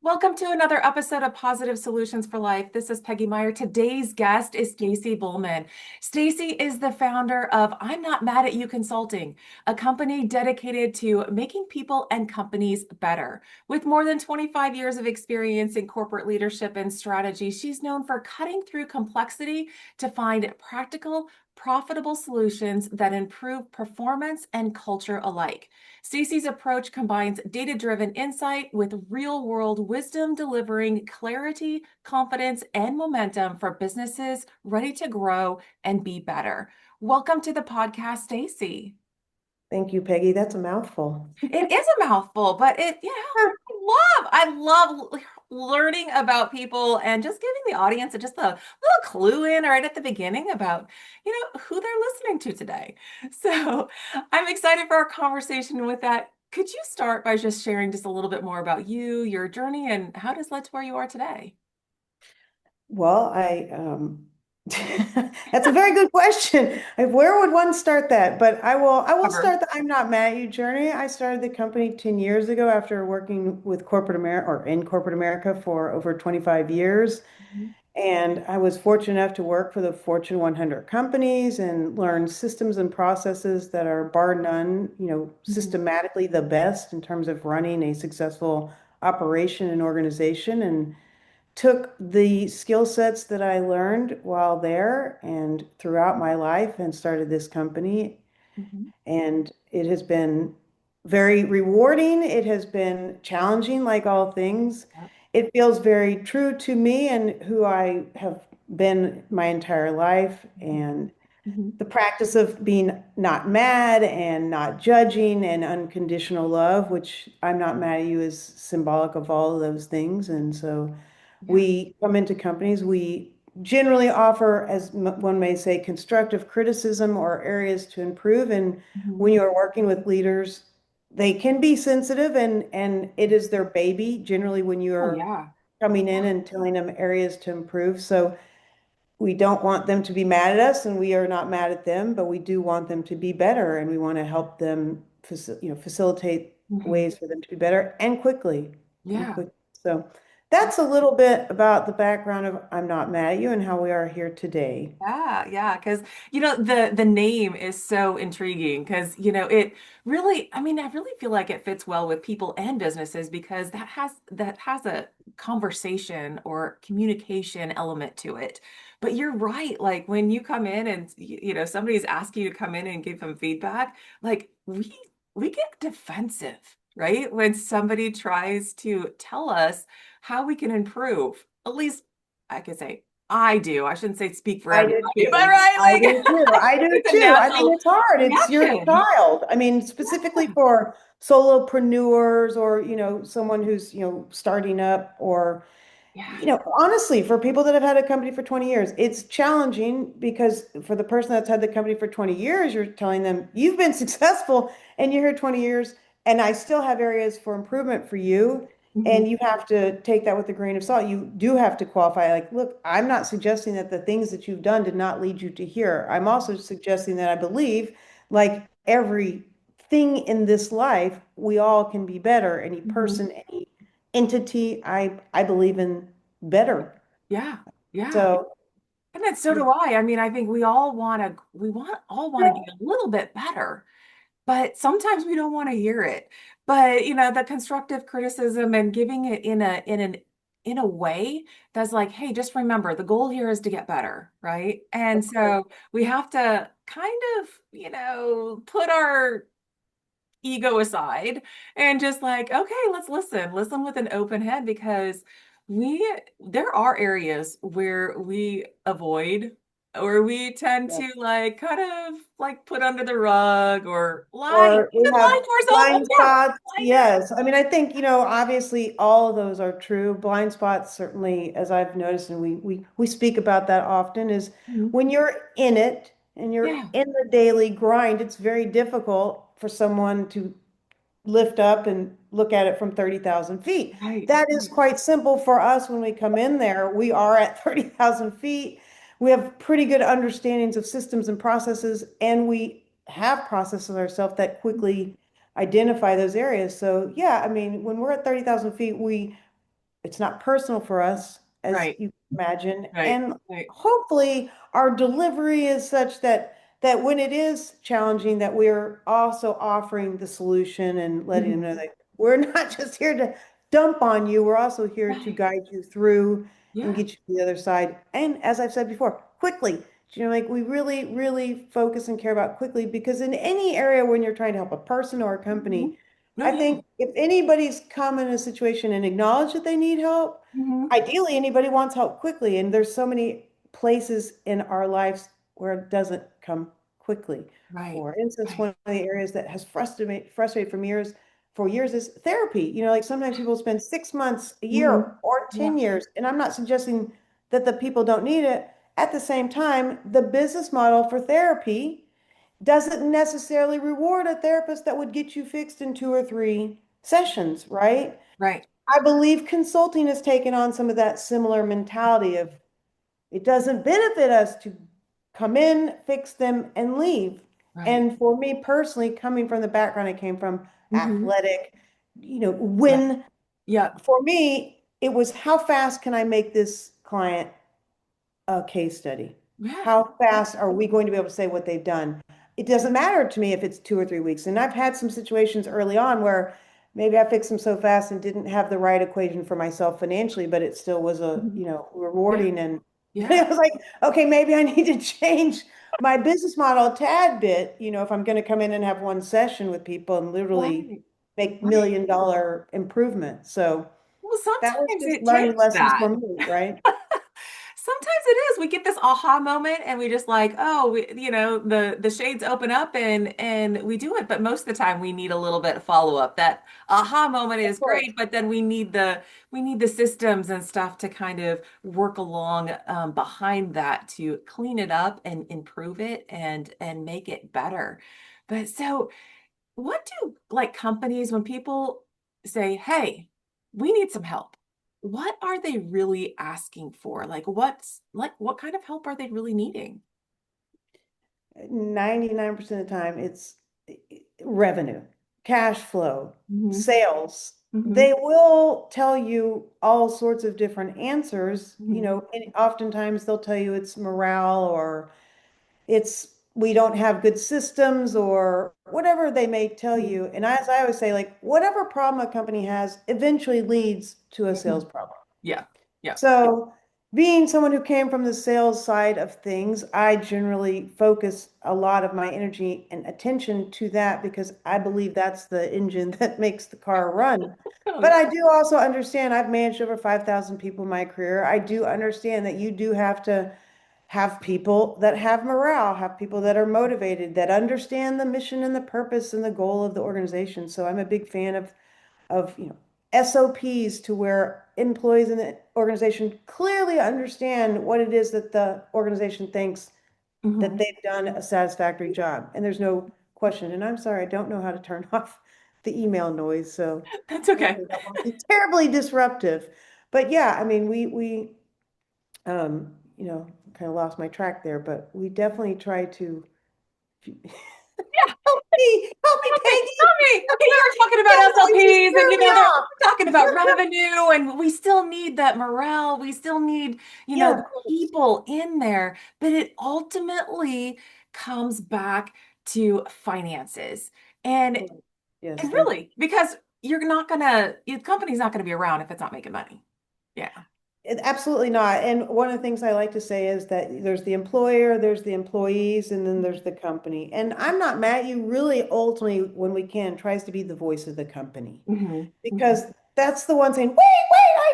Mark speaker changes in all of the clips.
Speaker 1: Welcome to another episode of Positive Solutions for Life. This is Peggy Meyer. Today's guest is Stacey Bullman. Stacey is the founder of I'm Not Mad at You Consulting, a company dedicated to making people and companies better. With more than 25 years of experience in corporate leadership and strategy, she's known for cutting through complexity to find practical, profitable solutions that improve performance and culture alike. Stacey's approach combines data-driven insight with real-world wisdom, delivering clarity, confidence, and momentum for businesses ready to grow and be better. Welcome to the podcast, Stacey.
Speaker 2: Thank you, Peggy. That's a mouthful.
Speaker 1: It is a mouthful, but I love learning about people and just giving the audience just a little clue in right at the beginning about, who they're listening to today. So I'm excited for our conversation with that. Could you start by just sharing just a little bit more about you, your journey, and how does led to where you are today?
Speaker 2: Well, that's a very good question. Where would one start that? But I will
Speaker 1: Cover.
Speaker 2: start the I'm Not Mad at You journey. I started the company 10 years ago after working with corporate America or in corporate America for over 25 years.
Speaker 1: Mhm.
Speaker 2: And I was fortunate enough to work for the Fortune 100 companies and learn systems and processes that are bar none,
Speaker 1: Mhm.
Speaker 2: systematically the best in terms of running a successful operation and organization. And took the skill sets that I learned while there and throughout my life and started this company.
Speaker 1: Mhm.
Speaker 2: And it has been very rewarding. It has been challenging, like all things.
Speaker 1: Yep.
Speaker 2: It feels very true to me and who I have been my entire life. And
Speaker 1: Mhm.
Speaker 2: the practice of being not mad and not judging and unconditional love, which I'm not mad at you, is symbolic of all of those things. And so
Speaker 1: Yeah.
Speaker 2: we come into companies, we generally offer, as one may say, constructive criticism or areas to improve. And when
Speaker 1: Mhm.
Speaker 2: you are working with leaders, they can be sensitive and it is their baby, generally, when
Speaker 1: Oh,
Speaker 2: you're
Speaker 1: yeah.
Speaker 2: coming in
Speaker 1: Yeah.
Speaker 2: and telling them areas to improve. So we don't want them to be mad at us and we are not mad at them, but we do want them to be better and we want to help them facilitate
Speaker 1: Mhm.
Speaker 2: ways for them to be better and quickly and
Speaker 1: Yeah.
Speaker 2: quick. So that's a little bit about the background of I'm Not Mad at You and how we are here today.
Speaker 1: Yeah, yeah, because the name is so intriguing because it really, I mean, I really feel like it fits well with people and businesses because that has a conversation or communication element to it. But you're right, like when you come in and somebody's asking you to come in and give them feedback, like we get defensive, right? When somebody tries to tell us how we can improve. At least I could say I do. I shouldn't say speak for
Speaker 2: I do
Speaker 1: everybody, but
Speaker 2: too.
Speaker 1: right,
Speaker 2: I
Speaker 1: like
Speaker 2: do too. I do
Speaker 1: it's a
Speaker 2: too. I mean,
Speaker 1: natural
Speaker 2: it's hard. It's your
Speaker 1: reaction.
Speaker 2: child. I mean, specifically
Speaker 1: Yeah.
Speaker 2: for solopreneurs or, someone who's, starting up or
Speaker 1: Yeah.
Speaker 2: honestly, for people that have had a company for 20 years, it's challenging because for the person that's had the company for 20 years, you're telling them you've been successful and you're here 20 years and I still have areas for improvement for you.
Speaker 1: Mhm.
Speaker 2: And you have to take that with a grain of salt. You do have to qualify, like, look, I'm not suggesting that the things that you've done did not lead you to here. I'm also suggesting that I believe, like everything in this life, we all can be better. Any
Speaker 1: Mhm.
Speaker 2: person, any entity, I believe in better.
Speaker 1: Yeah. Yeah.
Speaker 2: So
Speaker 1: And then so do I. I mean, I think we all want to get a little bit better, but sometimes we don't want to hear it. But the constructive criticism and giving it in a way that's like, hey, just remember the goal here is to get better, right? And
Speaker 2: of course,
Speaker 1: so we have to kind of, put our ego aside and just like, okay, let's listen with an open head because there are areas where we avoid or we tend
Speaker 2: yeah.
Speaker 1: to like kind of like put under the rug or
Speaker 2: Or we
Speaker 1: lie
Speaker 2: have
Speaker 1: to ourselves. Oh
Speaker 2: blind
Speaker 1: yeah,
Speaker 2: spots.
Speaker 1: I did.
Speaker 2: Yes. I mean, I think, obviously all of those are true. Blind spots, certainly, as I've noticed, and we speak about that often, is
Speaker 1: Mhm.
Speaker 2: when you're in it and you're
Speaker 1: Yeah,
Speaker 2: in the daily grind, it's very difficult for someone to lift up and look at it from 30,000 feet.
Speaker 1: right,
Speaker 2: That is
Speaker 1: right.
Speaker 2: quite simple for us when we come in there. We are at 30,000 feet. We have pretty good understandings of systems and processes, and we have processes ourselves that quickly identify those areas. So, yeah, I mean, when we're at 30,000 feet, we it's not personal for us, as
Speaker 1: Right.
Speaker 2: you can imagine.
Speaker 1: Right.
Speaker 2: And
Speaker 1: Right.
Speaker 2: hopefully our delivery is such that when it is challenging, that we're also offering the solution and letting them
Speaker 1: Mhm.
Speaker 2: know that we're not just here to dump on you, we're also here to
Speaker 1: Right.
Speaker 2: guide you through and
Speaker 1: Yeah.
Speaker 2: get you to the other side. And as I've said before, quickly. Like we really, really focus and care about quickly, because in any area when you're trying to help a person or a
Speaker 1: Mhm.
Speaker 2: company,
Speaker 1: No,
Speaker 2: I
Speaker 1: yeah.
Speaker 2: think if anybody's come in a situation and acknowledge that they need help,
Speaker 1: Mhm.
Speaker 2: ideally anybody wants help quickly. And there's so many places in our lives where it doesn't come quickly.
Speaker 1: Right.
Speaker 2: For instance,
Speaker 1: Right.
Speaker 2: one of the areas that has frustrated for years is therapy. Like sometimes people spend 6 months, a year,
Speaker 1: Mhm.
Speaker 2: or
Speaker 1: Yeah.
Speaker 2: 10 years. And I'm not suggesting that the people don't need it. At the same time, the business model for therapy doesn't necessarily reward a therapist that would get you fixed in 2 or 3 sessions, right?
Speaker 1: Right.
Speaker 2: I believe consulting has taken on some of that similar mentality of it doesn't benefit us to come in, fix them, and leave.
Speaker 1: Right.
Speaker 2: And for me personally, coming from the background I came from,
Speaker 1: Mhm.
Speaker 2: athletic,
Speaker 1: Yeah.
Speaker 2: when
Speaker 1: Yeah.
Speaker 2: for me, it was how fast can I make this client a case study?
Speaker 1: Yeah.
Speaker 2: How
Speaker 1: Yeah.
Speaker 2: fast are we going to be able to say what they've done? It doesn't matter to me if it's 2 or 3 weeks. And I've had some situations early on where maybe I fixed them so fast and didn't have the right equation for myself financially, but it still was
Speaker 1: Mhm. Yeah.
Speaker 2: rewarding. And
Speaker 1: Yeah.
Speaker 2: it was like, okay, maybe I need to change my business model a tad bit, if I'm going to come in and have one session with people and literally
Speaker 1: Right.
Speaker 2: make
Speaker 1: Right.
Speaker 2: $1 million improvements. So
Speaker 1: Well,
Speaker 2: that was
Speaker 1: sometimes
Speaker 2: just
Speaker 1: it
Speaker 2: learning
Speaker 1: takes
Speaker 2: lessons
Speaker 1: that.
Speaker 2: for me, right?
Speaker 1: Sometimes it is. We get this aha moment and we just like, oh, the shades open up and we do it. But most of the time we need a little bit of follow-up. That aha moment
Speaker 2: Of
Speaker 1: is
Speaker 2: course.
Speaker 1: great, but then we need the systems and stuff to kind of work along behind that to clean it up and improve it and make it better. But so what do like companies when people say, "Hey, we need some help." What are they really asking for? What kind of help are they really needing?
Speaker 2: 99% of the time, it's revenue, cash flow,
Speaker 1: Hmm.
Speaker 2: sales.
Speaker 1: Hmm.
Speaker 2: They will tell you all sorts of different answers,
Speaker 1: Hmm.
Speaker 2: and oftentimes they'll tell you it's morale, or it's we don't have good systems, or whatever they may tell you. And as I always say, like whatever problem a company has eventually leads to a
Speaker 1: Hmm.
Speaker 2: sales problem.
Speaker 1: Yeah. Yeah.
Speaker 2: So, being someone who came from the sales side of things, I generally focus a lot of my energy and attention to that, because I believe that's the engine that makes the car run.
Speaker 1: Oh
Speaker 2: But
Speaker 1: yeah.
Speaker 2: I do also understand I've managed over 5,000 people in my career. I do understand that you do have to have people that have morale, have people that are motivated, that understand the mission and the purpose and the goal of the organization. So I'm a big fan of SOPs, to where employees in the organization clearly understand what it is that the organization thinks that
Speaker 1: Hmm.
Speaker 2: they've done a satisfactory job. And there's no question. And I'm sorry, I don't know how to turn off the email noise, so
Speaker 1: That's okay.
Speaker 2: hopefully that won't be terribly disruptive. But yeah, I mean, we kind of lost my track there, but we definitely try to
Speaker 1: Yeah.
Speaker 2: help me,
Speaker 1: Help me,
Speaker 2: Peggy.
Speaker 1: help me. Okay, you were talking about
Speaker 2: That noise just
Speaker 1: SLPs and
Speaker 2: threw me
Speaker 1: they're
Speaker 2: off.
Speaker 1: talking about revenue and we still need that morale. We still need,
Speaker 2: Yeah,
Speaker 1: the
Speaker 2: of course.
Speaker 1: people in there, but it ultimately comes back to finances. And
Speaker 2: Correct. Yes,
Speaker 1: and
Speaker 2: thank you.
Speaker 1: really, because your company's not gonna be around if it's not making money. Yeah.
Speaker 2: Absolutely not. And one of the things I like to say is that there's the employer, there's the employees, and then there's the company. And I'm not mad at you. Really, ultimately, when we can, tries to be the voice of the company,
Speaker 1: Hmm. Hmm.
Speaker 2: because that's the one saying, wait,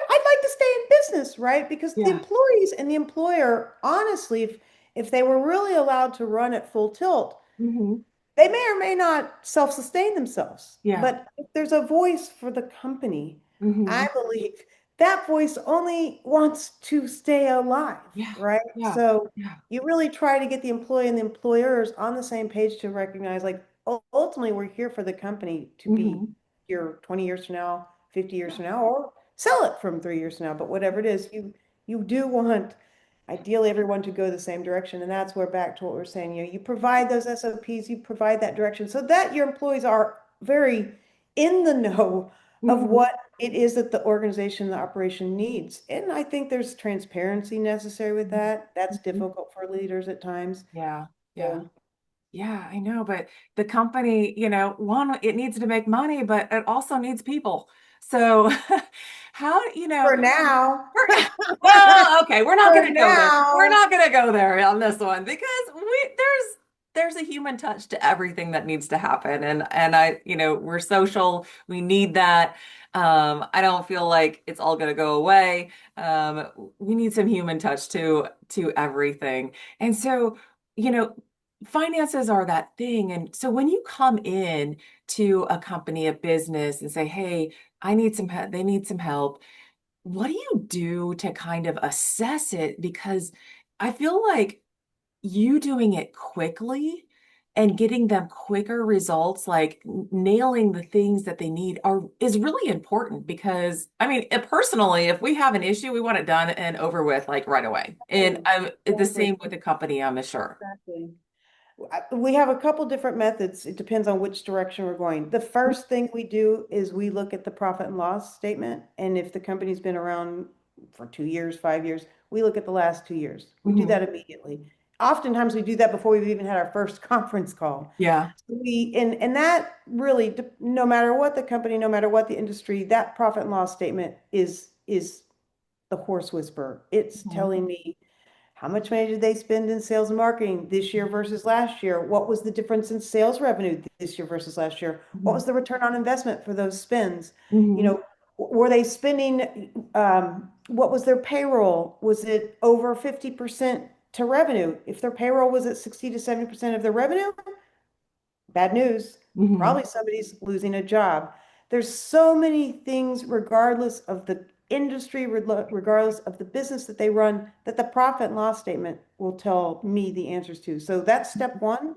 Speaker 2: I'd like to stay in business, right? Because the
Speaker 1: Yeah.
Speaker 2: employees and the employer, honestly, if they were really allowed to run at full tilt,
Speaker 1: Hmm.
Speaker 2: they may or may not self-sustain themselves.
Speaker 1: Yeah.
Speaker 2: But if there's a voice for the company, I
Speaker 1: Hmm.
Speaker 2: believe that voice only wants to stay alive,
Speaker 1: Yeah.
Speaker 2: right?
Speaker 1: Yeah.
Speaker 2: So
Speaker 1: Yeah.
Speaker 2: you really try to get the employee and the employers on the same page to recognize, like, ultimately, we're here for the company to be
Speaker 1: Hmm.
Speaker 2: here 20 years from now, 50 years
Speaker 1: Yeah.
Speaker 2: from now, or sell it from 3 years from now. But whatever it is, you do want ideally everyone to go the same direction. And that's where, back to what we're saying, you provide those SOPs, you provide that direction so that your employees are very in the know of
Speaker 1: Mhm.
Speaker 2: what it is that the organization, the operation needs. And I think there's transparency necessary with
Speaker 1: Mhm.
Speaker 2: that. That's
Speaker 1: Mhm.
Speaker 2: difficult for leaders at times.
Speaker 1: Yeah. Yeah.
Speaker 2: So
Speaker 1: Yeah, I know, but the company, one, it needs to make money, but it also needs people. So how,
Speaker 2: for now,
Speaker 1: we're, well, okay, we're not
Speaker 2: for
Speaker 1: going to go there. We're
Speaker 2: now,
Speaker 1: not going to go there on this one because there's a human touch to everything that needs to happen. And we're social. We need that. I don't feel like it's all going to go away. We need some human touch to everything. And so, you know, finances are that thing. And so when you come in to a company, a business, and say, "Hey, I need some help," they need some help. What do you do to kind of assess it? Because I feel like you doing it quickly and getting them quicker results, like nailing the things that they need is really important because I mean, personally, if we have an issue, we want it done and over with like right away. And I'm the
Speaker 2: exactly,
Speaker 1: same with the company, I'm sure.
Speaker 2: exactly. We have a couple different methods. It depends on which direction we're going. The first thing we do is we look at the profit and loss statement. And if the company's been around for 2 years, 5 years, we look at the last 2 years. We do
Speaker 1: Hmm.
Speaker 2: that immediately. Oftentimes we do that before we've even had our first conference call.
Speaker 1: Yeah.
Speaker 2: And that really, no matter what the company, no matter what the industry, that profit and loss statement is the horse whisperer. It's
Speaker 1: Hmm.
Speaker 2: telling me how much money did they spend in sales and marketing this year versus last year? What was the difference in sales revenue this year versus last year? What
Speaker 1: Hmm.
Speaker 2: was the return on investment for those spends? You
Speaker 1: Hmm.
Speaker 2: know, were they spending, what was their payroll? Was it over 50% to revenue? If their payroll was at 60 to 70% of their revenue, bad news.
Speaker 1: Hmm.
Speaker 2: Probably somebody's losing a job. There's so many things, regardless of the industry, regardless of the business that they run, that the profit and loss statement will tell me the answers to. So that's step one.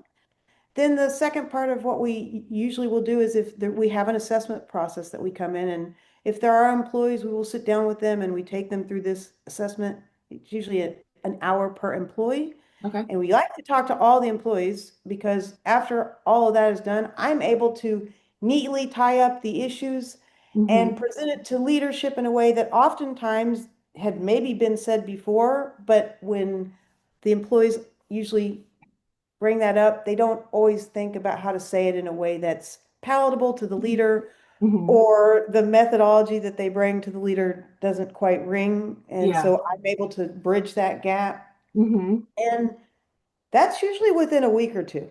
Speaker 2: Then the second part of what we usually will do is if we have an assessment process that we come in, and if there are employees, we will sit down with them and we take them through this assessment. It's usually an hour per employee.
Speaker 1: Okay.
Speaker 2: And we like to talk to all the employees because after all of that is done, I'm able to neatly tie up the issues
Speaker 1: Hmm.
Speaker 2: and present it to leadership in a way that oftentimes had maybe been said before, but when the employees usually bring that up, they don't always think about how to say it in a way that's palatable to the leader,
Speaker 1: Hmm.
Speaker 2: or the methodology that they bring to the leader doesn't quite ring. And
Speaker 1: Yeah.
Speaker 2: so I'm able to bridge that gap.
Speaker 1: Hmm.
Speaker 2: And that's usually within a week or two.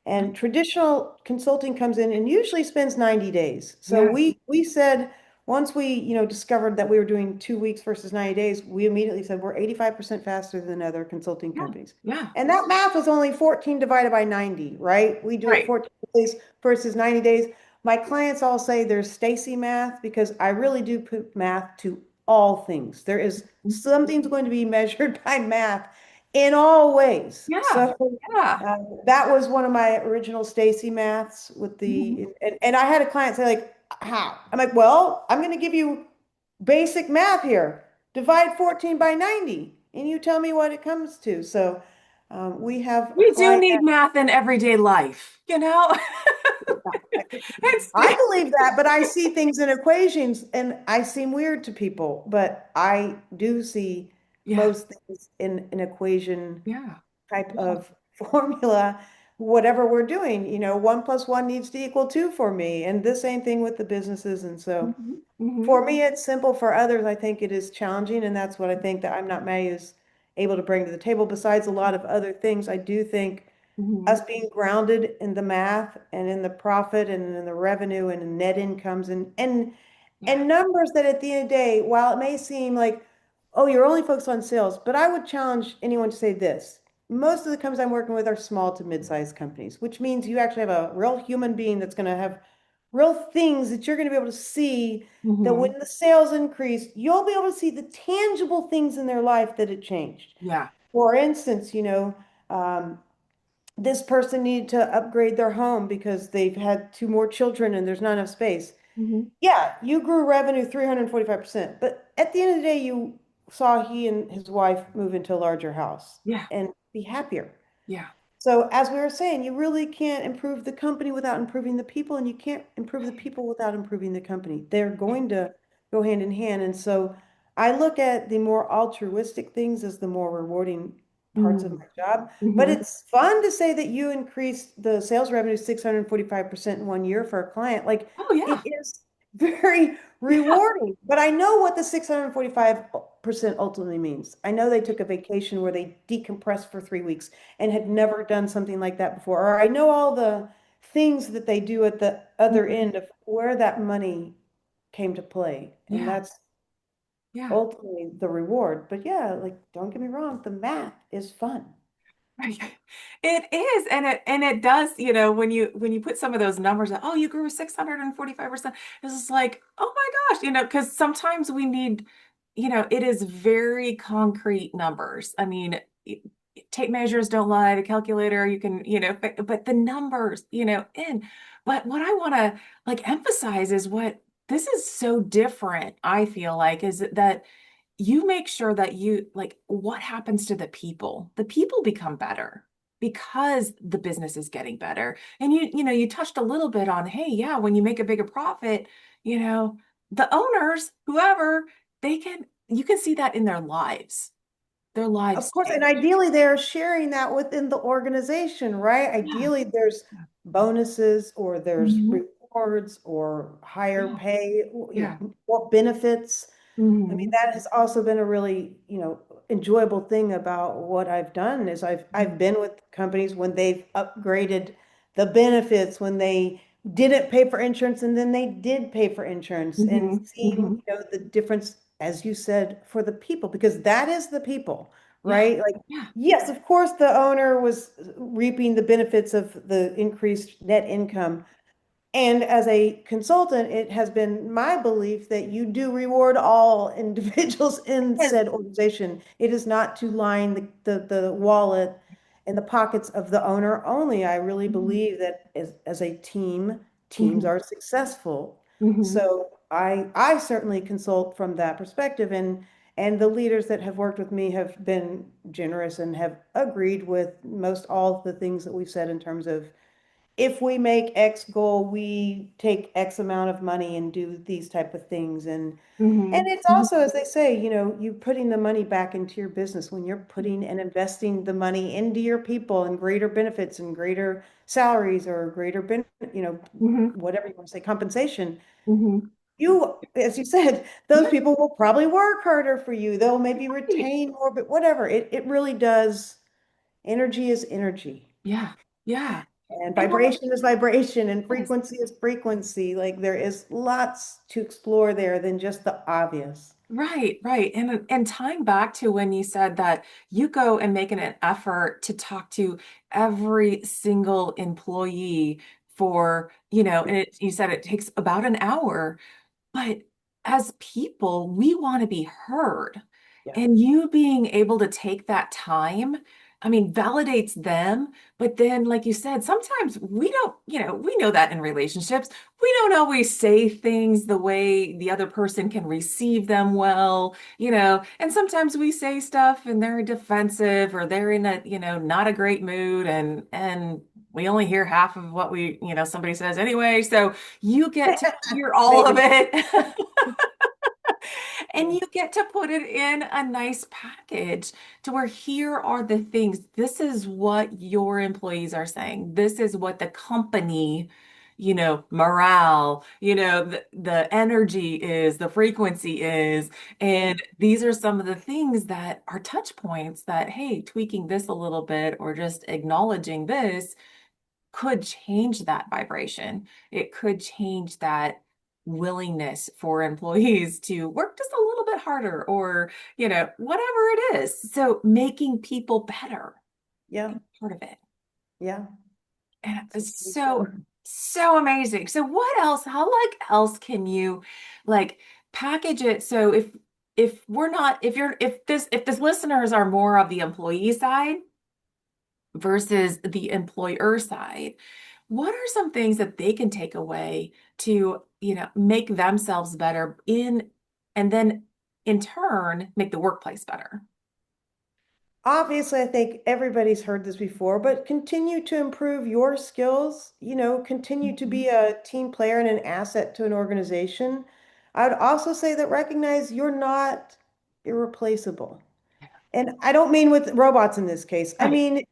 Speaker 2: And traditional consulting comes in and usually spends 90 days. So
Speaker 1: Yeah.
Speaker 2: we said once we, discovered that we were doing 2 weeks versus 90 days, we immediately said we're 85% faster than other consulting
Speaker 1: Yeah.
Speaker 2: companies.
Speaker 1: Yeah.
Speaker 2: And that math was only 14 divided by 90, right? We do it
Speaker 1: Right.
Speaker 2: 14 days versus 90 days. My clients all say there's Stacey math because I really do put math to all things. There is something's going to be measured by math in all ways.
Speaker 1: Yeah.
Speaker 2: So
Speaker 1: Yeah.
Speaker 2: that was one of my original Stacy maths with
Speaker 1: Mhm.
Speaker 2: and I had a client say like, how? I'm like, well, I'm going to give you basic math here. Divide 14 by 90 and you tell me what it comes to. So we have a
Speaker 1: We do
Speaker 2: client
Speaker 1: need math in everday life, you know? It's,
Speaker 2: I believe that, but I see things in equations and I seem weird to people, but I do see
Speaker 1: yeah.
Speaker 2: most things in an equation
Speaker 1: Yeah.
Speaker 2: type
Speaker 1: Yeah.
Speaker 2: of formula, whatever we're doing, 1 + 1 needs to equal 2 for me. And the same thing with the businesses. And so
Speaker 1: Hmm. Hmm.
Speaker 2: for me, it's simple. For others, I think it is challenging. And that's what I think that I'm Not May is able to bring to the table. Besides a lot of other things, I do think
Speaker 1: Hmm.
Speaker 2: us being grounded in the math and in the profit and in the revenue and in net incomes
Speaker 1: Yeah.
Speaker 2: and numbers that at the end of the day, while it may seem like, oh, you're only focused on sales, but I would challenge anyone to say this. Most of the companies I'm working with are small to mid-sized companies, which means you actually have a real human being that's going to have real things that you're going to be able to see, that
Speaker 1: Hmm.
Speaker 2: when the sales increase, you'll be able to see the tangible things in their life that it changed.
Speaker 1: Yeah.
Speaker 2: For instance, um, this person needed to upgrade their home because they've had two more children and there's not enough space.
Speaker 1: Hmm.
Speaker 2: Yeah, you grew revenue 345%, but at the end of the day, you saw he and his wife move into a larger house
Speaker 1: Yeah.
Speaker 2: and be happier.
Speaker 1: Yeah.
Speaker 2: So as we were saying, you really can't improve the company without improving the people, and you can't improve the people without improving the company. They're going to go hand in hand. And so I look at the more altruistic things as the more rewarding parts of
Speaker 1: Mm,
Speaker 2: my job. But
Speaker 1: mhm.
Speaker 2: it's fun to say that you increased the sales revenue 645% in 1 year for a client. Like
Speaker 1: Oh yeah.
Speaker 2: it is very
Speaker 1: Yeah.
Speaker 2: rewarding. But I know what the 645% ultimately means. I know they took a vacation where they decompressed for 3 weeks and had never done something like that before. Or I know all the things that they do at the other
Speaker 1: Mhm.
Speaker 2: end of where that money came to play. And
Speaker 1: Yeah.
Speaker 2: that's
Speaker 1: Yeah.
Speaker 2: ultimately the reward. But yeah, like don't get me wrong, the math is fun.
Speaker 1: Right. It is, and it does, when you put some of those numbers out, oh, you grew 645%. It's just like, oh my gosh, because sometimes we need, it is very concrete numbers. I mean, tape measures don't lie, the calculator, you can, but the numbers, in. But what I want to like emphasize is what this is so different, I feel like, is that you make sure that you like what happens to the people? The people become better because the business is getting better. And you touched a little bit on, hey, yeah, when you make a bigger profit, you know, the owners, whoever, you can see that in their lives. Their
Speaker 2: Of
Speaker 1: lives
Speaker 2: course, and
Speaker 1: change.
Speaker 2: ideally they're sharing that within the organization, right?
Speaker 1: Yeah.
Speaker 2: Ideally, there's bonuses or there's
Speaker 1: Hmm.
Speaker 2: rewards or higher
Speaker 1: Yeah.
Speaker 2: pay,
Speaker 1: Yeah.
Speaker 2: or benefits. I mean,
Speaker 1: Hmm.
Speaker 2: that has also been a really, enjoyable thing about what I've done is I've been with companies when they've upgraded the benefits, when they didn't pay for insurance and then they did pay for insurance, and
Speaker 1: Hmm.
Speaker 2: seeing,
Speaker 1: Hmm.
Speaker 2: the difference, as you said, for the people, because that is the people,
Speaker 1: Yeah.
Speaker 2: right? Like,
Speaker 1: Yeah.
Speaker 2: yes, of course, the owner was reaping the benefits of the increased net income, and as a consultant, it has been my belief that you do reward all individuals in
Speaker 1: Yes.
Speaker 2: said organization. It is not to line the wallet and the pockets of the owner only. I really
Speaker 1: Hmm.
Speaker 2: believe that as a team, teams
Speaker 1: Hmm.
Speaker 2: are successful.
Speaker 1: Hmm.
Speaker 2: So I certainly consult from that perspective, and the leaders that have worked with me have been generous and have agreed with most all of the things that we've said in terms of if we make X goal, we take X amount of money and do these type of things. And
Speaker 1: Hmm.
Speaker 2: it's also, as they say, you putting the money back into your business when you're putting and investing the money into your people and greater benefits and greater salaries or greater
Speaker 1: Hmm.
Speaker 2: whatever you want to say, compensation.
Speaker 1: Hmm.
Speaker 2: You, as you said, those
Speaker 1: Yeah.
Speaker 2: people will probably work harder for you. They'll maybe
Speaker 1: Right.
Speaker 2: retain more, but whatever. It really does. Energy is energy.
Speaker 1: Yeah. Yeah.
Speaker 2: And
Speaker 1: And what
Speaker 2: vibration is vibration and
Speaker 1: it is.
Speaker 2: frequency is frequency. Like there is lots to explore there than just the obvious.
Speaker 1: Right, right. And tying back to when you said that you go and make an effort to talk to every single employee for, and you said it takes about an hour. But as people, we want to be heard.
Speaker 2: Yeah.
Speaker 1: And you being able to take that time, I mean, validates them. But then, like you said, sometimes we don't, we know that in relationships, we don't always say things the way the other person can receive them well, and sometimes we say stuff and they're defensive or they're in a, not a great mood and we only hear half of what somebody says anyway. So you get to hear all of
Speaker 2: Maybe.
Speaker 1: it and
Speaker 2: Yeah.
Speaker 1: you get to put it in a nice package to where here are the things. This is what your employees are saying. This is what the company, morale, the energy is, the frequency is. And these are some of the things that are touch points that, hey, tweaking this a little bit or just acknowledging this could change that vibration. It could change that willingness for employees to work just a little bit harder or, whatever it is. So making people better
Speaker 2: Yeah.
Speaker 1: is part of it.
Speaker 2: Yeah.
Speaker 1: And
Speaker 2: It's
Speaker 1: it's
Speaker 2: very
Speaker 1: so,
Speaker 2: true.
Speaker 1: so amazing. So what else, how like else can you like package it? So if we're not, if this listeners are more of the employee side, versus the employer side. What are some things that they can take away to, make themselves better and then in turn make the workplace better?
Speaker 2: obviously, I think everybody's heard this before, but continue to improve your skills, continue to
Speaker 1: Mhm.
Speaker 2: be a team player and an asset to an organization. I would also say that recognize you're not irreplaceable. And I don't mean with robots in this case. I
Speaker 1: Right.
Speaker 2: mean,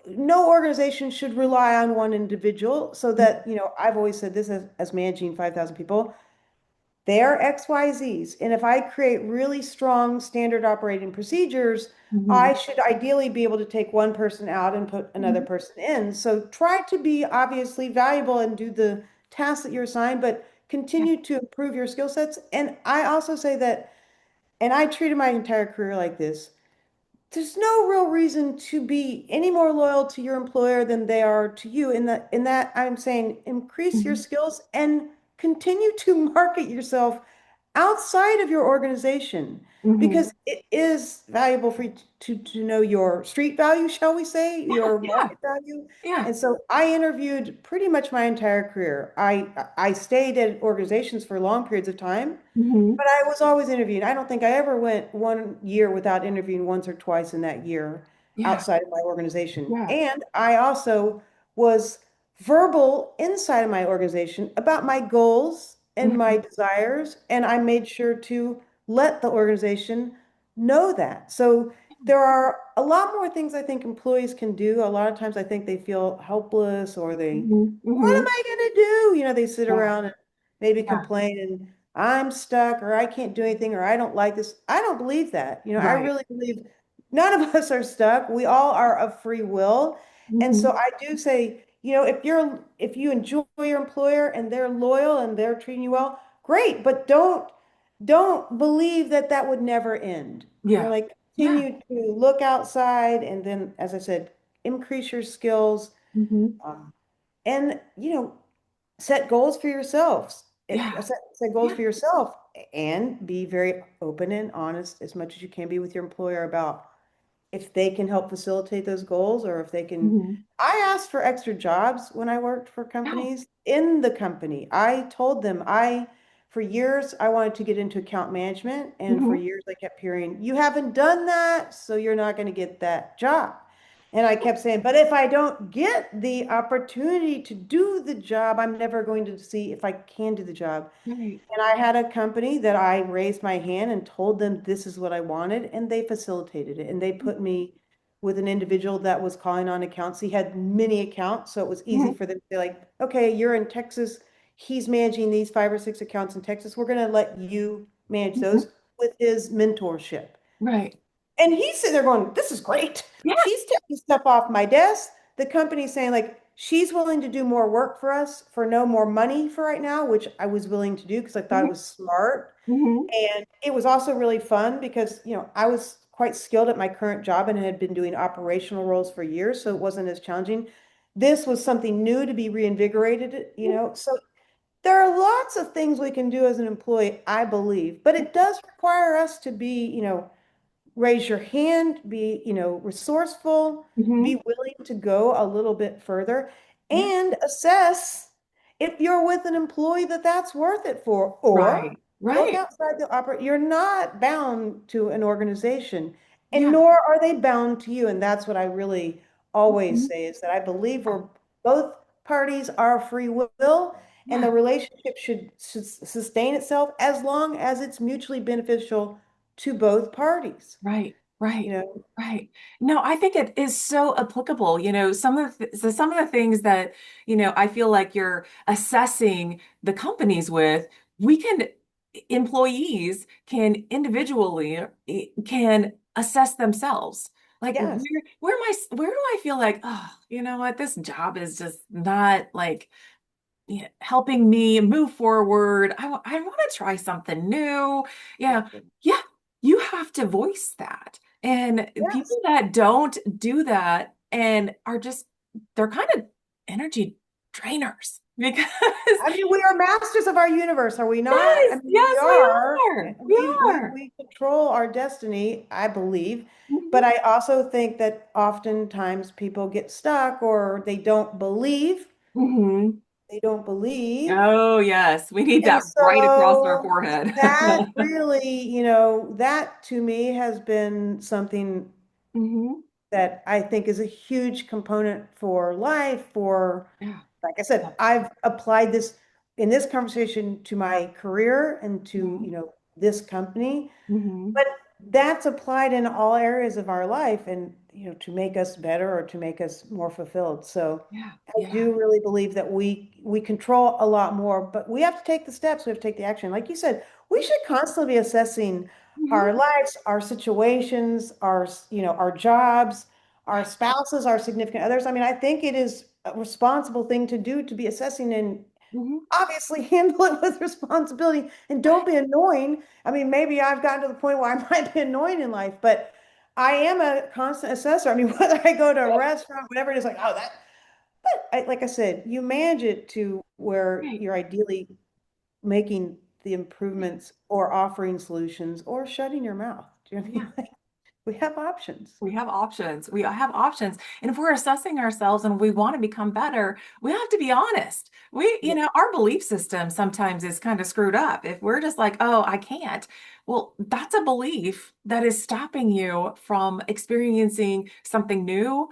Speaker 2: no organization should rely on one individual so that, I've always said this as managing 5,000 people. They're XYZs. And if I create really strong standard operating procedures,
Speaker 1: Mhm.
Speaker 2: I should ideally be able to take one person out and put another
Speaker 1: Mhm.
Speaker 2: person in. So try to be obviously valuable and do the tasks that you're assigned, but
Speaker 1: Yeah.
Speaker 2: continue to improve your skill sets. And I also say that, and I treated my entire career like this, there's no real reason to be any more loyal to your employer than they are to you. In that I'm saying increase your
Speaker 1: Mhm.
Speaker 2: skills and continue to market yourself outside of your organization
Speaker 1: Mhm.
Speaker 2: because it is valuable for you to know your street value, shall we say,
Speaker 1: Yeah.
Speaker 2: your
Speaker 1: Yeah.
Speaker 2: market value.
Speaker 1: Yeah.
Speaker 2: And so I interviewed pretty much my entire career. I stayed at organizations for long periods of time.
Speaker 1: Mhm.
Speaker 2: But I was always interviewed. I don't think I ever went 1 year without interviewing once or twice in that year
Speaker 1: Yeah.
Speaker 2: outside of my organization.
Speaker 1: Yeah.
Speaker 2: And I also was verbal inside of my organization about my goals and my
Speaker 1: Mhm.
Speaker 2: desires. And I made sure to let the organization know that. So there are a lot more things I think employees can do. A lot of times I think they feel helpless or
Speaker 1: Mhm.
Speaker 2: what am
Speaker 1: Mhm.
Speaker 2: I going to do? They sit
Speaker 1: Yeah.
Speaker 2: around and maybe
Speaker 1: Yeah.
Speaker 2: complain and I'm stuck or I can't do anything or I don't like this. I don't believe that. I
Speaker 1: Right.
Speaker 2: really believe none of us are stuck. We all are of free will. And so
Speaker 1: Mhm.
Speaker 2: I do say, if you enjoy your employer and they're loyal and they're treating you well, great, but don't believe that that would never end.
Speaker 1: Yeah.
Speaker 2: Like
Speaker 1: Yeah.
Speaker 2: continue to look outside and then as I said, increase your skills.
Speaker 1: Mhm.
Speaker 2: Um, and set goals for yourselves.
Speaker 1: Yeah.
Speaker 2: Set goals
Speaker 1: Yeah.
Speaker 2: for yourself and be very open and honest as much as you can be with your employer about if they can help facilitate those goals or if they can.
Speaker 1: Mhm.
Speaker 2: I asked for extra jobs when I worked for
Speaker 1: Yeah.
Speaker 2: companies in the company. I told them for years, I wanted to get into account management. And for
Speaker 1: Mhm.
Speaker 2: years, I kept hearing, you haven't done that, so you're not going to get that job. And I kept saying, but if I don't get the opportunity to do the job, I'm never going to see if I can do the job.
Speaker 1: Right.
Speaker 2: And I had a company that I raised my hand and told them this is what I wanted, and they facilitated it. And they put me with an individual that was calling on accounts. He had many accounts, so it was easy
Speaker 1: Mhm.
Speaker 2: for them to say, like, okay, you're in Texas. He's managing these 5 or 6 accounts in Texas. We're going to let you manage
Speaker 1: Mhm.
Speaker 2: those with his mentorship.
Speaker 1: Right.
Speaker 2: And he's sitting there going, this is great.
Speaker 1: Yeah.
Speaker 2: She's taking stuff off my desk. The company's saying, like, she's willing to do more work for us for no more money for right now, which I was willing to do because I thought it
Speaker 1: Mhm.
Speaker 2: was smart.
Speaker 1: Mhm.
Speaker 2: And it was also really fun because, I was quite skilled at my current job and had been doing operational roles for years, so it wasn't as challenging. This was something new to be reinvigorated. So there are lots of things we can do as an employee, I believe, but it does require us to be, raise your hand, be, resourceful, be
Speaker 1: Mhm.
Speaker 2: willing to go a little bit further
Speaker 1: Yeah.
Speaker 2: and assess if you're with an employee that's worth it for, or
Speaker 1: Right.
Speaker 2: look
Speaker 1: Right.
Speaker 2: outside the opera. You're not bound to an organization and
Speaker 1: Yeah.
Speaker 2: nor are they bound to you. And that's what I really always
Speaker 1: Mhm.
Speaker 2: say is that I believe
Speaker 1: Yeah.
Speaker 2: we're both parties are free will and the
Speaker 1: Yeah.
Speaker 2: relationship should sustain itself as long as it's mutually beneficial to both parties.
Speaker 1: Right, right,
Speaker 2: You know,
Speaker 1: right. No, I think it is so applicable. Some of the things that, I feel like you're assessing the companies with, we can, employees can individually can assess themselves. Like
Speaker 2: yes.
Speaker 1: where do I feel like, oh, you know what, this job is just not like helping me move forward. I want to try something new. Yeah.
Speaker 2: Exactly.
Speaker 1: Yeah. You have to voice that. And people
Speaker 2: Yes.
Speaker 1: that don't do that and are just, they're kind of energy drainers because
Speaker 2: I mean, we are masters of our universe, are we not? I
Speaker 1: yes,
Speaker 2: mean, we
Speaker 1: yes, we
Speaker 2: are.
Speaker 1: are.
Speaker 2: And
Speaker 1: We
Speaker 2: we
Speaker 1: are.
Speaker 2: we control our destiny, I believe. But
Speaker 1: Mhm.
Speaker 2: I also think that oftentimes people get stuck or they don't believe.
Speaker 1: Mhm.
Speaker 2: They don't believe.
Speaker 1: Oh, yes. We need
Speaker 2: And
Speaker 1: that right across our
Speaker 2: so
Speaker 1: forehead.
Speaker 2: that really, that to me has been something.
Speaker 1: Mm-hmm.
Speaker 2: that I think is a huge component for life, for,
Speaker 1: Yeah.
Speaker 2: like I said,
Speaker 1: Yep.
Speaker 2: I've applied this in this conversation to my career and to,
Speaker 1: Mm-hmm.
Speaker 2: this company.
Speaker 1: Mm-hmm.
Speaker 2: But that's applied in all areas of our life and, to make us better or to make us more fulfilled. So
Speaker 1: Yeah.
Speaker 2: I
Speaker 1: Yeah.
Speaker 2: do really believe that we control a lot more, but we have to take the steps, we have to take the action. Like you said, we
Speaker 1: Right.
Speaker 2: should constantly be assessing
Speaker 1: Mm-hmm.
Speaker 2: our lives, our situations, our jobs, our
Speaker 1: Right.
Speaker 2: spouses, our significant others. I mean, I think it is a responsible thing to do to be assessing and
Speaker 1: Mm-hmm.
Speaker 2: obviously handle it with responsibility and don't
Speaker 1: Right.
Speaker 2: be annoying. I mean, maybe I've gotten to the point where I might be annoying in life, but I am a constant assessor. I mean, whether I go to a
Speaker 1: Yep.
Speaker 2: restaurant, whatever it is, like, oh, that, but like I said, you manage it to where
Speaker 1: Right.
Speaker 2: you're ideally making the
Speaker 1: Right.
Speaker 2: improvements or offering solutions or shutting your mouth. Do you know what I
Speaker 1: Yeah.
Speaker 2: mean? Like, we have options.
Speaker 1: We have options. We have options. And if we're assessing ourselves and we want to become better, we have to be honest.
Speaker 2: Yeah.
Speaker 1: Our belief system sometimes is kind of screwed up. If we're just like, oh, I can't, well, that's a belief that is stopping you from experiencing something new,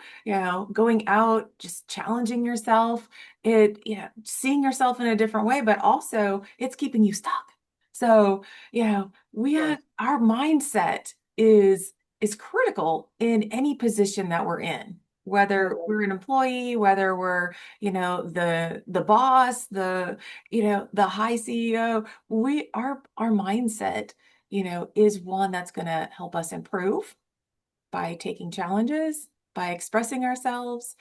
Speaker 1: going out, just challenging yourself, seeing yourself in a different way, but also it's keeping you stuck. So,
Speaker 2: Yes.
Speaker 1: our mindset is critical in any position that we're in, whether
Speaker 2: Totally.
Speaker 1: we're an employee, whether we're, the boss, the high CEO. Our mindset, is one that's going to help us improve by taking challenges, by expressing ourselves,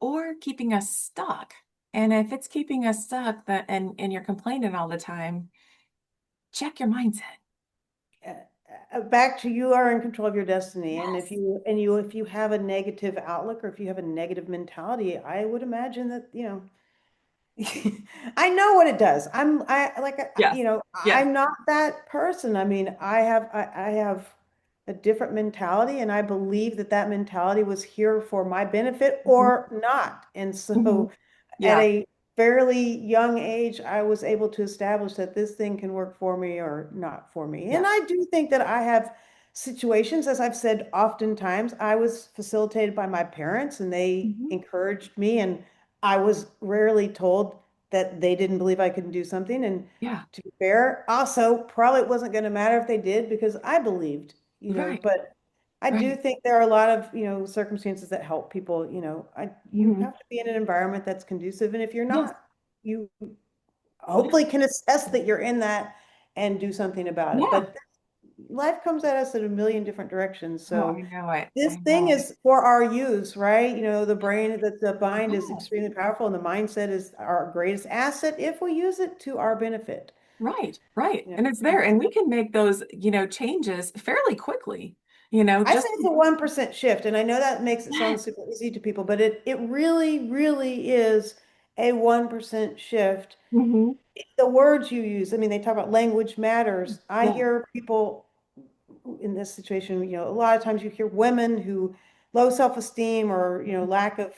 Speaker 1: or keeping us stuck. And if it's keeping us stuck and you're complaining all the time, check your mindset.
Speaker 2: uh, Back to you are in control of your destiny. And
Speaker 1: Yes.
Speaker 2: if you have a negative outlook or if you have a negative mentality, I would imagine that, I know what it does.
Speaker 1: Yes. Yes.
Speaker 2: I'm not that person. I mean, I have a different mentality, and I believe that that mentality was here for my benefit
Speaker 1: Mhm.
Speaker 2: or not. And
Speaker 1: Mhm.
Speaker 2: so, at
Speaker 1: Yeah.
Speaker 2: a fairly young age, I was able to establish that this thing can work for me or not for me. And
Speaker 1: Yeah.
Speaker 2: I do think that I have situations, as I've said, oftentimes I was facilitated by my parents, and they
Speaker 1: Mhm.
Speaker 2: encouraged me, and I was rarely told that they didn't believe I couldn't do something. And
Speaker 1: Yeah.
Speaker 2: to be fair, also probably it wasn't going to matter if they did because I believed,
Speaker 1: Right.
Speaker 2: but I do
Speaker 1: Right.
Speaker 2: think there are a lot of, circumstances that help people, you
Speaker 1: Mhm.
Speaker 2: have to be in an environment that's conducive. And if you're
Speaker 1: Yes.
Speaker 2: not, you
Speaker 1: Yeah.
Speaker 2: hopefully can assess that you're in that and do something about it.
Speaker 1: Yeah.
Speaker 2: But life comes at us in a million different directions.
Speaker 1: Oh,
Speaker 2: So
Speaker 1: I know it.
Speaker 2: this
Speaker 1: I
Speaker 2: thing
Speaker 1: know it.
Speaker 2: is for our use, right? The brain, that the mind is
Speaker 1: Yes.
Speaker 2: extremely powerful, and the mindset is our greatest asset if we use it to our benefit.
Speaker 1: Right. Right.
Speaker 2: You know,
Speaker 1: And it's there. And we can make those, changes fairly quickly,
Speaker 2: I say
Speaker 1: just
Speaker 2: it's a 1% shift, and I know that makes it sound
Speaker 1: yes.
Speaker 2: super easy to people, but it really, really is a 1% shift.
Speaker 1: Hmm.
Speaker 2: The words you use, I mean, they talk about language matters. I
Speaker 1: Yeah.
Speaker 2: hear people in this situation, a lot of times you hear women who low self-esteem or, lack of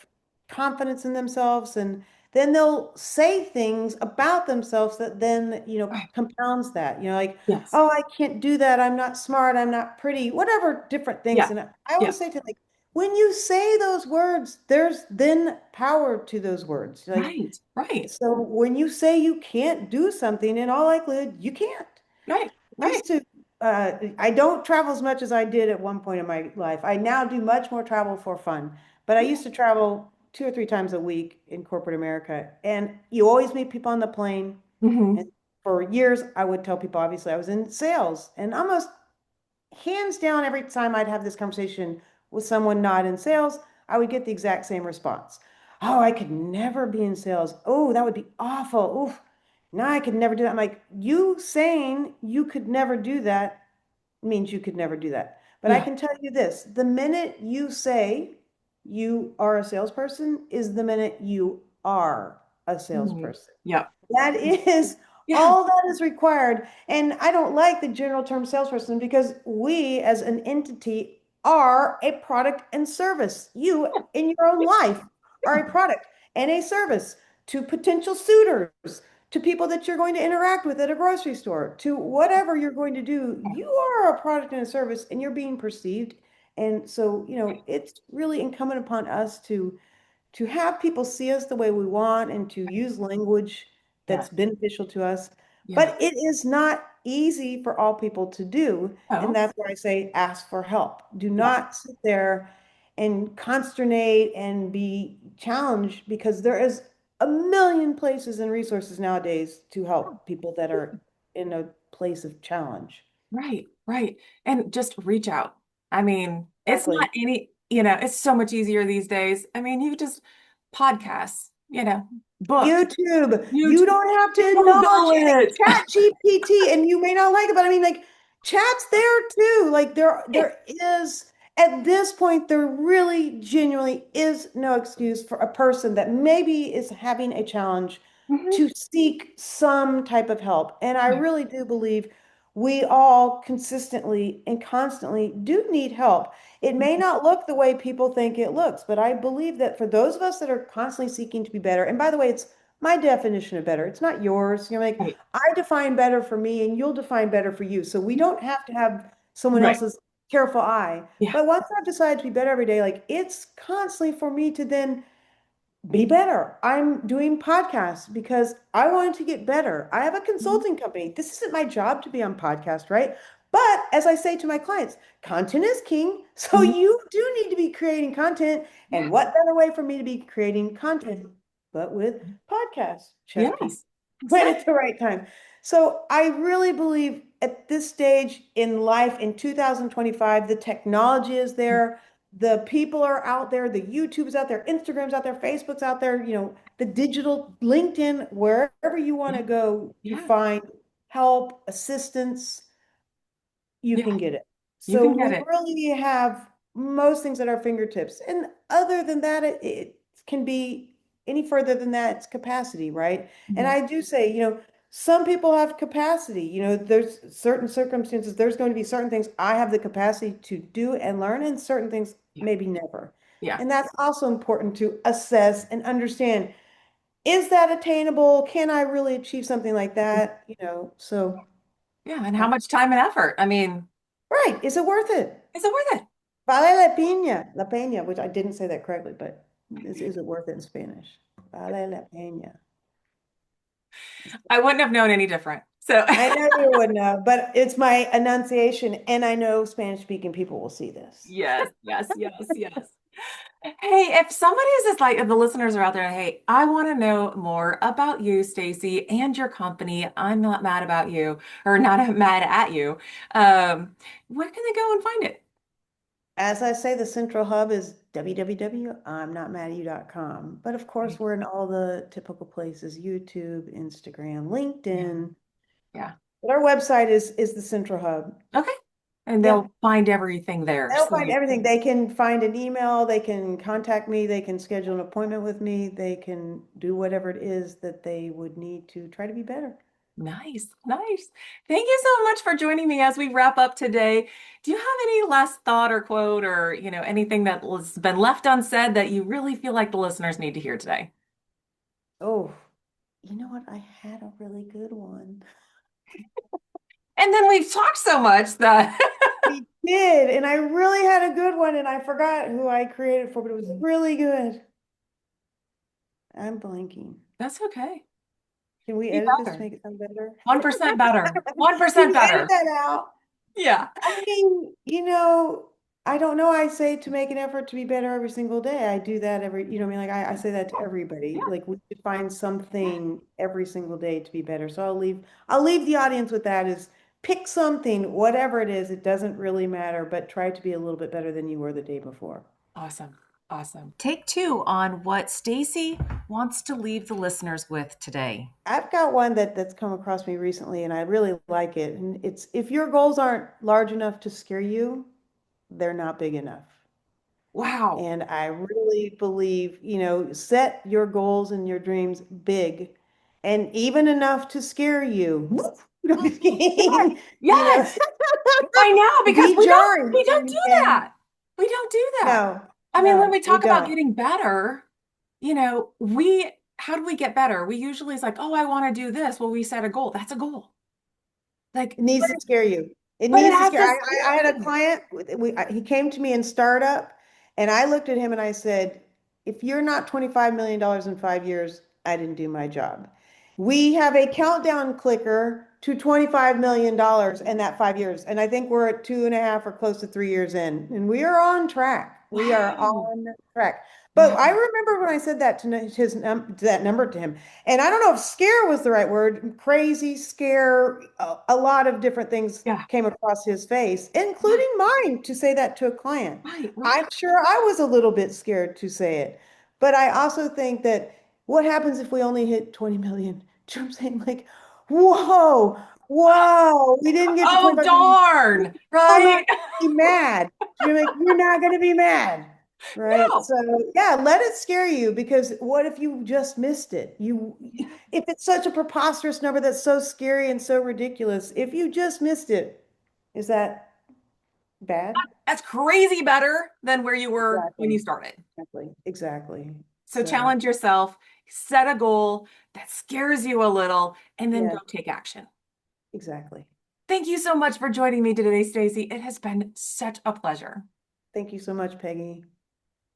Speaker 2: confidence in themselves, and then they'll say things about themselves that then,
Speaker 1: Right.
Speaker 2: compounds that, like,
Speaker 1: Yes.
Speaker 2: oh, I can't do that. I'm not smart. I'm not pretty, whatever different things.
Speaker 1: Yeah.
Speaker 2: And I
Speaker 1: Yeah.
Speaker 2: always say to them, like, when you say those words, there's then power to those words. Like,
Speaker 1: Right. Right.
Speaker 2: so when you say you can't do something, in all likelihood, you can't.
Speaker 1: Right.
Speaker 2: I
Speaker 1: Right.
Speaker 2: used to, I don't travel as much as I did at one point in my life. I now do much more travel for fun, but I used to travel 2 or 3 times a week in corporate America. And you always meet people on the plane. And
Speaker 1: Hmm.
Speaker 2: for years, I would tell people, obviously, I was in sales. And almost hands down, every time I'd have this conversation with someone not in sales, I would get the exact same response. Oh, I could never be in sales. Oh, that would be awful. Oof. No, I could never do that. I'm like, you saying you could never do that means you could never do that. But I
Speaker 1: Yeah.
Speaker 2: can tell you this, the minute you say you are a salesperson is the minute you are a
Speaker 1: Mhm.
Speaker 2: salesperson.
Speaker 1: Yeah.
Speaker 2: That is
Speaker 1: Yeah.
Speaker 2: all that is required. And I don't like the general term salesperson because we as an entity are a product and service. You in your own life are a product and a service to potential suitors, to people that you're going to interact with at a grocery store, to whatever you're going to do. You are a product and a service and you're being perceived And so, it's really incumbent upon us to have people see us the way we want and to use language
Speaker 1: Yeah.
Speaker 2: that's beneficial to us.
Speaker 1: Yeah.
Speaker 2: But it is not easy for all people to do. And
Speaker 1: Oh,
Speaker 2: that's why I say ask for help. Do
Speaker 1: yeah.
Speaker 2: not sit there and consternate and be challenged, because there is a million places and resources nowadays to help people that are in a place of challenge.
Speaker 1: Right, right. And just reach out. I mean, it's not
Speaker 2: Exactly.
Speaker 1: it's so much easier these days. I mean, you just podcasts, books,
Speaker 2: YouTube, you
Speaker 1: YouTube,
Speaker 2: don't have to acknowledge
Speaker 1: Google it.
Speaker 2: Chat GPT, and you may not like it, but I mean, like, chat's there too. Like, there is, at this point, there really genuinely is no excuse for a person that maybe is having a challenge
Speaker 1: Mhm.
Speaker 2: to seek some type of help. And I
Speaker 1: Yeah.
Speaker 2: really do believe we all consistently and constantly do need help. It may
Speaker 1: Mhm.
Speaker 2: not look the way people think it looks, but I believe that for those of us that are constantly seeking to be better, and by the way, it's my definition of better, it's not yours. Like,
Speaker 1: Right.
Speaker 2: I define better for me and you'll define better for you. So we
Speaker 1: Mhm.
Speaker 2: don't have to have someone
Speaker 1: Right.
Speaker 2: else's careful eye.
Speaker 1: Yeah.
Speaker 2: But once I've decided to be better every day, like, it's constantly for me to then be better. I'm doing podcasts because I wanted to get better. I have a
Speaker 1: Mhm.
Speaker 2: consulting company. This isn't my job to be on podcast, right? But as I say to my clients, content is king. So
Speaker 1: Mhm.
Speaker 2: you do need to be creating content.
Speaker 1: Yeah.
Speaker 2: And what better way for me to be creating content but with podcasts? Chef Pete,
Speaker 1: Yes.
Speaker 2: right
Speaker 1: Exactly.
Speaker 2: at the right time. So I really believe at this stage in life in 2025, the technology is there. The people are out there, the YouTube's out there, Instagram's out there, Facebook's out there, the digital LinkedIn, wherever you want
Speaker 1: Yeah.
Speaker 2: to go to
Speaker 1: Yeah.
Speaker 2: find help, assistance, you
Speaker 1: Yeah.
Speaker 2: can get it.
Speaker 1: You
Speaker 2: So
Speaker 1: can get
Speaker 2: we
Speaker 1: it.
Speaker 2: really have most things at our fingertips. And other than that, it can be any further than that, it's capacity, right? And
Speaker 1: Mhm.
Speaker 2: I do say, some people have capacity. There's certain circumstances, there's going to be certain things I have the capacity to do and learn, and certain things
Speaker 1: Yeah.
Speaker 2: maybe never.
Speaker 1: Yeah.
Speaker 2: And that's also important to assess and understand. Is that attainable? Can I really achieve something like that? So
Speaker 1: Yeah. And how
Speaker 2: uh,
Speaker 1: much time and effort? I mean,
Speaker 2: right. Is it worth it?
Speaker 1: is it worth it?
Speaker 2: Vale la peña, which I didn't say that correctly, but is it worth it in Spanish? Vale la peña.
Speaker 1: I wouldn't have known any different. So
Speaker 2: I know you wouldn't know, but it's my enunciation, and I know Spanish speaking people will see this.
Speaker 1: yes, yes, yes, yes. Hey, if somebody is just like, if the listeners are out there, hey, I want to know more about you, Stacey, and your company. I'm not mad about you or not mad at you. Where can they go and find it?
Speaker 2: As I say, the central hub is www.imnotmadatyou.com. But of course, we're in all the typical places: YouTube, Instagram,
Speaker 1: Yeah,
Speaker 2: LinkedIn.
Speaker 1: yeah.
Speaker 2: But our website is the central hub.
Speaker 1: Okay. And they'll
Speaker 2: Yep.
Speaker 1: find everything there.
Speaker 2: They'll
Speaker 1: So,
Speaker 2: find everything. They can find an email, they can contact me, they can schedule an appointment with me, they can do whatever it is that they would need to try to be better.
Speaker 1: nice, nice. Thank you so much for joining me as we wrap up today. Do you have any last thought or quote or, anything that has been left unsaid that you really feel like the listeners need to hear today?
Speaker 2: Oh, you know what? I had a really good one.
Speaker 1: And then we've talked so much that
Speaker 2: We did, and I really had a good one, and I forgot who I created for, but it was really good. I'm blanking.
Speaker 1: that's okay.
Speaker 2: Can we
Speaker 1: Be
Speaker 2: edit this to
Speaker 1: better.
Speaker 2: make it sound better?
Speaker 1: 1% better.
Speaker 2: Can
Speaker 1: 1%
Speaker 2: you edit
Speaker 1: better.
Speaker 2: that out?
Speaker 1: Yeah.
Speaker 2: I mean, I don't know. I say to make an effort to be better every single day. I do that what I mean, like, I say that to everybody.
Speaker 1: Yeah.
Speaker 2: Like, we should find
Speaker 1: Yeah.
Speaker 2: something every single day to be better. So I'll leave the audience with that, is pick something, whatever it is, it doesn't really matter, but try to be a little bit better than you were the day before.
Speaker 1: Awesome. Awesome. Take two on what Stacey wants to leave the listeners with today.
Speaker 2: I've got one that's come across me recently, and I really like it. And it's, if your goals aren't large enough to scare you, they're not big enough.
Speaker 1: Wow.
Speaker 2: And I really believe, set your goals and your dreams big, and even enough to scare you. I'm just
Speaker 1: Yes.
Speaker 2: kidding. You know,
Speaker 1: Yes. I know because
Speaker 2: be jarring.
Speaker 1: we
Speaker 2: You
Speaker 1: don't do
Speaker 2: understand?
Speaker 1: that. We don't do that.
Speaker 2: No,
Speaker 1: I mean, when
Speaker 2: no,
Speaker 1: we
Speaker 2: we
Speaker 1: talk about
Speaker 2: don't.
Speaker 1: getting better, how do we get better? We usually is like, oh, I want to do this. Well, we set a goal. That's a goal. Like,
Speaker 2: It needs to scare you. It
Speaker 1: But it
Speaker 2: needs to
Speaker 1: has
Speaker 2: scare.
Speaker 1: to
Speaker 2: I had
Speaker 1: scare
Speaker 2: a
Speaker 1: you.
Speaker 2: client, he came to me in startup, and I looked at him and I said, if you're not $25 million in 5 years, I didn't do my job. We have a countdown clicker to $25 million in that 5 years. And I think we're at 2.5 or close to 3 years in, and we are on track. We are
Speaker 1: Wow.
Speaker 2: on track. But I
Speaker 1: Wow.
Speaker 2: remember when I said that to that number to him, and I don't know if scare was the right word, crazy, scare, a lot of different things
Speaker 1: Yeah.
Speaker 2: came across his face,
Speaker 1: Yeah.
Speaker 2: including mine, to say that to a client.
Speaker 1: Right. Right.
Speaker 2: I'm sure I was a little bit scared to say it. But I also think that what happens if we only hit 20 million? Do you know what I'm saying? Like, whoa, whoa, we didn't get to
Speaker 1: Oh,
Speaker 2: 25 million.
Speaker 1: darn.
Speaker 2: I'm not
Speaker 1: Right.
Speaker 2: gonna be mad. You're not going to be mad. Right.
Speaker 1: No.
Speaker 2: So yeah, let it scare you, because what if you just missed it?
Speaker 1: Yeah.
Speaker 2: If it's such a preposterous number that's so scary and so ridiculous, if you just missed it, is that bad?
Speaker 1: That's crazy better than where you were when
Speaker 2: Exactly.
Speaker 1: you started.
Speaker 2: Exactly.
Speaker 1: So
Speaker 2: So
Speaker 1: challenge yourself, set a goal that scares you a little, and then go
Speaker 2: yeah,
Speaker 1: take action.
Speaker 2: exactly.
Speaker 1: Thank you so much for joining me today, Stacey. It has been such a pleasure.
Speaker 2: Thank you so much, Peggy.